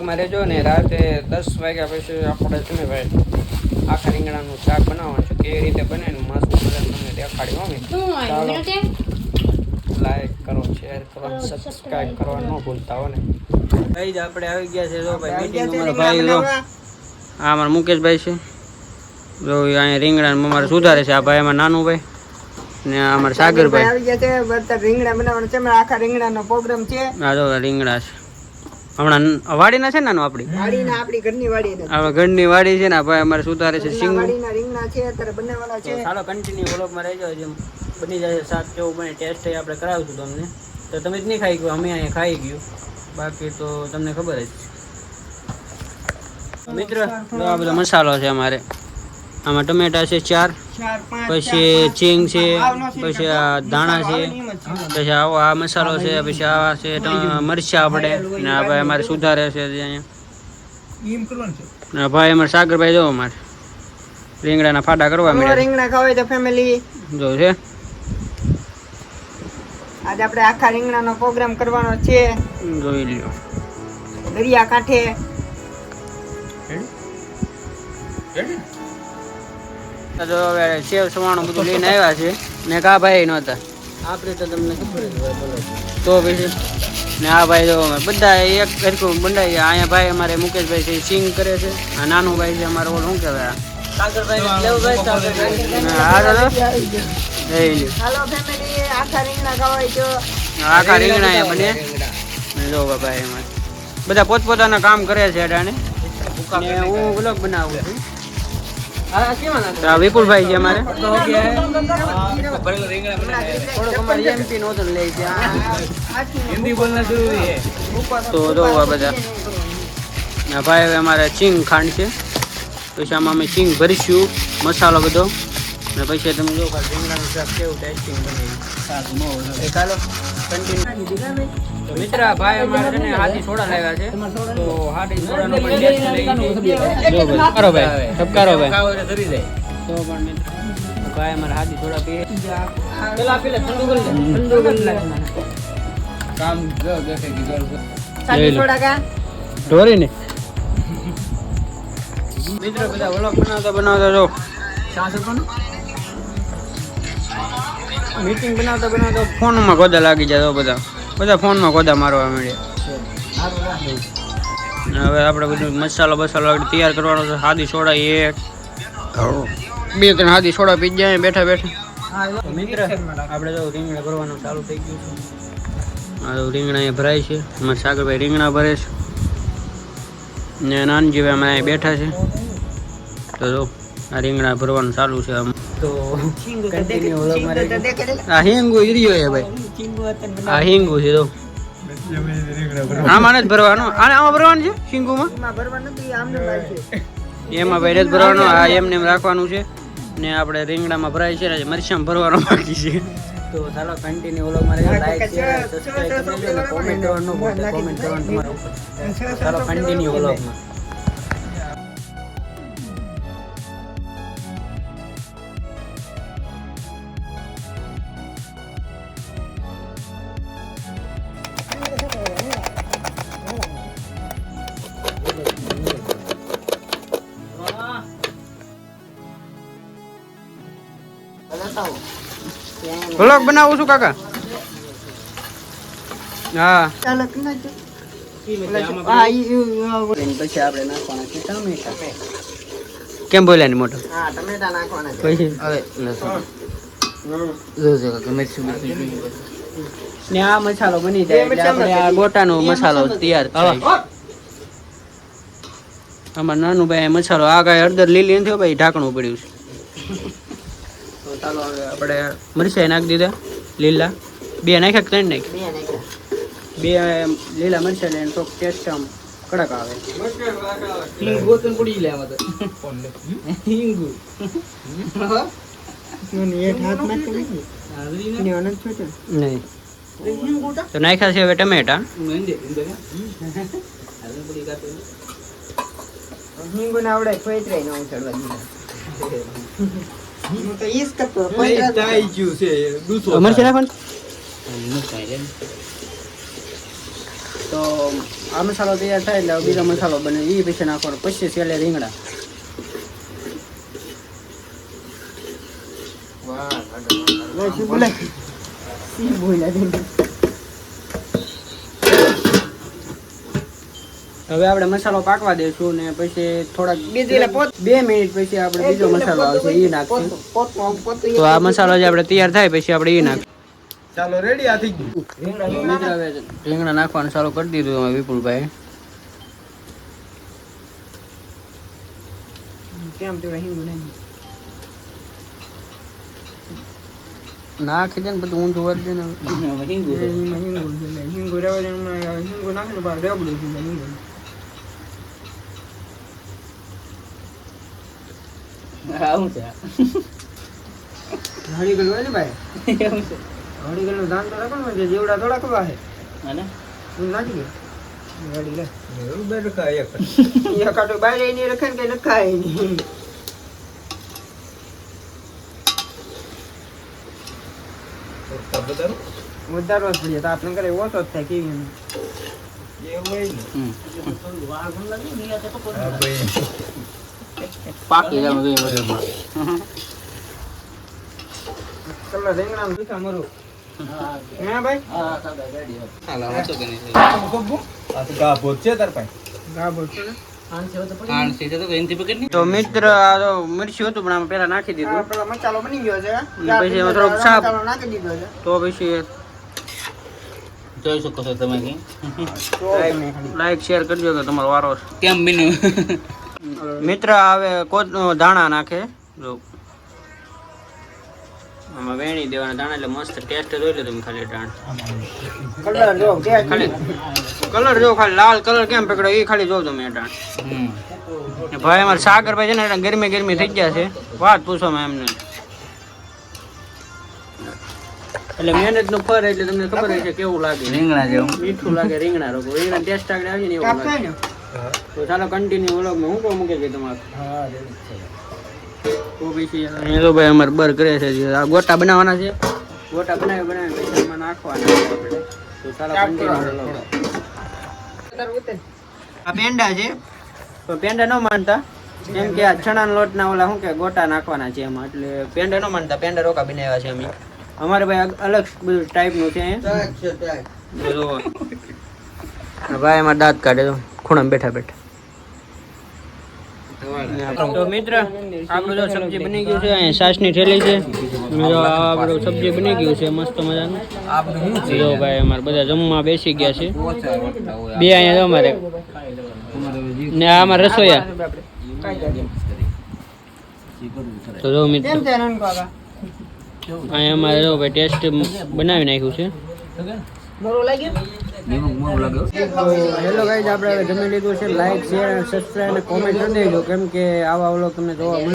બ્લોગમાં રહેજો ને. રાતે 10 વાગ્યા પછી આપણે છે ને ભાઈ આખા રીંગણાનું શાક બનાવવાનું છે. કેવી રીતે બને ને મસ્ત તમને દેખાડી મમ્મી. લાઈક કરો, શેર કરો, સબસ્ક્રાઇબ કરવા ન ભૂલતા હો ને. ભાઈ આપણે આવી ગયા છે જો ભાઈ મીટિંગ અમારા ભાઈ જો આ અમારા મુકેશભાઈ છે જો અહીંયા રીંગણા અમારે સુધારે છે. આ ભાઈ અમારા નાનું ભાઈ ને અમારા સાગરભાઈ આવી ગયા છે. બધા રીંગણા બનાવવાનું છે. આખા રીંગણાનો પ્રોગ્રામ છે. આ જો રીંગણા છે હમણાં વાડીના છે ને આપણી ઘરની વાડી આપણે ઘરની વાડી છે ને ભાઈ અમારે સુધારે છે. સિંગ વાડીના રીંગણા છે અત્યારે બનાવવાના છે. ચાલો કન્ટિન્યુ વ્લોગમાં રહેજો. જેમ બની જશે શાક કેવું બને ટેસ્ટ આપણે કરાવશું તમને. તો તમે જ નહીં ખાઈ ગયો, અમે અહીંયા ખાઈ ગયું. બાકી તો તમને ખબર જ મિત્ર. આ બધો મસાલો છે અમારે. આમાં ટમેટા છે 4, પછી ચીંગ છે, પછી આ ધાણા છે, પછી આવો આ મસાલો છે, પછી આ છે મરચાં આપણે ને આ ભાઈ અમારે સુધારે છે અહીંયા. ભાઈ અમારે સાગરભાઈ જો અમારે રીંગણાના ફાટા કરવા મળ્યા. રીંગણા ખાવા તો ફેમિલી જો છે. આજે આપણે આખા રીંગણાનો પ્રોગ્રામ કરવાનો છે. જોઈ લ્યો દરિયા કાંઠે. તો હવે સેવ સવાણું બધું લઈને આવ્યા છે ને કા ભાઈ નહોતા આપણે તો તમને ખબર જ હોય. બોલો તો પછી ને આ ભાઈ જો બધા એક સરખું બંધાઈ ગયા. અહીંયા ભાઈ અમારે મુકેશભાઈ છે સિંગ કરે છે. આ નાનું ભાઈ છે અમારે ઓલું શું કહેવાય આખા રીંગણા બને જો ભાઈ એમાં બધા પોતપોતાના કામ કરે છે. અટાણે હું વ્લોગ બનાવું છું. વિપુલભાઈ છે અમારે તો જોવા બધા ભાઈ હવે અમારે ચીંગ ખાંડ છે. પછી આમાં અમે ચીંગ ભરીશું મસાલો બધો ને પછી તમે જો રીંગણાનું શાક કેવું ટેસ્ટિંગ બને. ચાલો તો મિત્ર ભાઈ અમારે છે ને હાથી સોડા લાવ્યા છે. તો હાથી સોડાનો પણ ટેસ્ટ લઈ કરો ભાઈ સબકારો ભાઈ ધરી જાય તો પણ મિત્ર ભાઈ અમારે હાથી સોડા પીએ. પેલા ઠંડુ કરી લે કામ જો દેખે કે હાથી સોડા કા ઢોરી ને મિત્ર બધા વ્લોગ બનાવતા જો મીટિંગ બનાવતા ફોનમાં કોદા લાગી જાય. બધા ફોનમાં કોદા મારવા માંડ્યા. હવે આપણે બધું મસાલો તૈયાર કરવાનો છે. હાદી સોડા 1 2 3 હાદી સોડા પી જાય બેઠા બેઠા. મિત્ર આપણે જો રીંગણા ભરવાનું ચાલુ થઈ ગયું છે. આ રીંગણા અહીંયા ભરાય છે. અમારા સાગરભાઈ રીંગણા ભરે છે ને નાનજીભાઈ અમે અહીંયા બેઠા છે. તો જો આ રીંગણા ભરવાનું ચાલુ છે. તો આ હિંગુ રહ્યો છે ભાઈ. આ હિંગુ છે તો આમાં જ ભરવાનું. આમાં ભરવાનું છે હિંગુમાં એમાં ભાઈ જ ભરવાનું. આ એમને એમ રાખવાનું છે ને આપણે રીંગણામાં ભરાય છે ને મરચાં ભરવાનું બાકી છે. તો ચાલો કન્ટિન્યુ વ્લોગમાં રહેજો. લાઈક શેર સબસ્ક્રાઇબ કરી દેજો અને કોમેન્ટ કરવાનું ન ભૂલતા. કોમેન્ટ કરવાનું તમારું ઉપર. ચાલો કન્ટિન્યુ વ્લોગમાં. વ્લોગ બનાવું છું કાકા. હા કેમ બોલ્યા મોટો ને આ મસાલો બની જાય. ગોટાનો મસાલો તૈયાર થાય. અમારે નાનું ભાઈ મસાલો આ કાંઈ હળદર લીલી નથી ભાઈ ઢાંકણું પડ્યું છે. તો ચાલો હવે આપણે મરચાઈ નાખી દીધા લીલા 2 નાખ્યા 3 નાખ્યા 2 લીલા મરચાઈ લઈને તો ટેસ્ટ આમ કડક આવે. ગોતન પડી લે આમાં હિંગુ નહીં તો નાખ્યા છે હવે ટમેટા. હિંગુ ના આવડે કોઈ ટ્રાય ન ઉછળવા તો ઈસ કરતો કોઈ ટ્રાય જ્યુ છે દૂસો અમર છે ના પણ તો આ મસાલો તૈયાર થાય એટલે બીજો મસાલો બને એ પછી નાખવાનો, પછી છેલ્લે રીંગણા. હવે આપણે મસાલો પાકવા દઈશું ને પછી થોડાક 2 મિનિટ પછી આપણે બીજો મસાલો આવશે એ નાખશું. તો આ મસાલો જે આપણે તૈયાર થાય પછી આપણે એ નાખશું. ચાલો રેડી આ થઈ ગયું. રીંગણા નાખવાનું ચાલુ કરી દીધું અમે વિપુલભાઈ. કેમ તે હિંગુ નહીં નાખી દે ને બધું ઊંધું વળી દે ને. હિંગુ રેવા દે, હિંગુ નાખી દે રેવડું હિંગુ. આવું છે હળી ગયું હોય ને ભાઈ, એવું છે. હળી ગયું ધાન તો રાખો ને, જેવડા થોડા ખવા છે અને હું નાખી દે હળી લે. એવું બે રખાય એક. એ કાટો બાય એની રખે ને કઈ નખાય નહીં. બધારું વધારવા જ પડે તો આપણે કરે ઓછો જ થાય કેવી એમ. એવું હોય ને. હા ભાઈ. પાકી જવાનું જોઈએ બધું. કલર રીંગણાનું તીખા મરું. હે ભાઈ હાલ આવો તો બની જાય. આ તો ગા ભોજ છે તાર પાસે. ગાબો છે ને. આણ સીધે તો એનથી પકડ તો મિત્ર આ તો મરચું હતું પણ આમાં પેલા નાખી દીધું. પેલા મસાલો બની ગયો છે પછી એમાં થોડોક સાપ મસાલો નાખી દીધો છે તો પછી જોઈ શકો છો તમે કે લાઈક શેર કરજો કે તમારો વારો છે. કેમ બન્યું. મિત્ર હવે દાણા નાખે જો આમાં વેણી દેવાના દાણા એટલે મસ્ત ટેસ્ટ જોઈ લો તમે ખાલી દાણા કલર જો કે ખાલી કલર જો ખાલી લાલ કલર કેમ પકડ્યો એ ખાલી જોજો તમે દાણા. ભાઈ અમારે સાગર ભાઈ છે ને એટલે ગરમી ગરમી થઈ ગયા છે વાત પૂછો મેં એમને. એટલે મહેનત નું ફળ એટલે તમને ખબર હશે કેવું લાગે. રીંગણા જેવું મીઠું લાગે રીંગણા રોકો રીંગણા ટેસ્ટ આગળ આવી ને એવું કાપ લાગે. થાય ને તો ચાલો કન્ટિન્યુ વ્લોગમાં હું કહું મૂકે છે તમારે. હા રેડી છે. તો પછી અહીંયા તો ભાઈ અમારે બર કરે છે આ ગોટા બનાવવાના છે. ગોટા બનાવી પછી એમાં નાખવાના છે આપણે. તો ચાલો કન્ટિન્યુ. આ પેંડા છે તો પેંડા ન માનતા કેમ કે આ ચણાના લોટના ઓલા શું કે ગોટા નાખવાના છે એમાં એટલે પેંડા ન માનતા પેંડા રોકા બનાવ્યા છે અમે. અમારે ભાઈ અલગ બધું ટાઈપનું છે બધું. ભાઈ એમાં દાંત કાઢે તો ખૂણામાં બેઠા બેઠા. તો મિત્ર આપણું જો સબ્જી બની ગયું છે અહીંયા છાશની થેલી છે. આપણું સબ્જી બની ગયું છે મસ્ત મજાનું. જો ભાઈ અમારે બધા જમવા બેસી ગયા છે. બે અહીંયા જો અમારે ને આ અમારે રસોઈયા. તો જો મિત્ર કેમ છે રન કાકા અહીંયા અમારે જો ભાઈ ટેસ્ટ બનાવી નાખ્યું છે. બરો લાગ્યો હેલો ગાઈઝ આપણે હવે જમી લીધું છે. લાઈક શેર અને સબસ્ક્રાઈબ અને કોમેન્ટ કરી દેજો કેમ કે આવા વ્લોગ તમને જોવા મળે.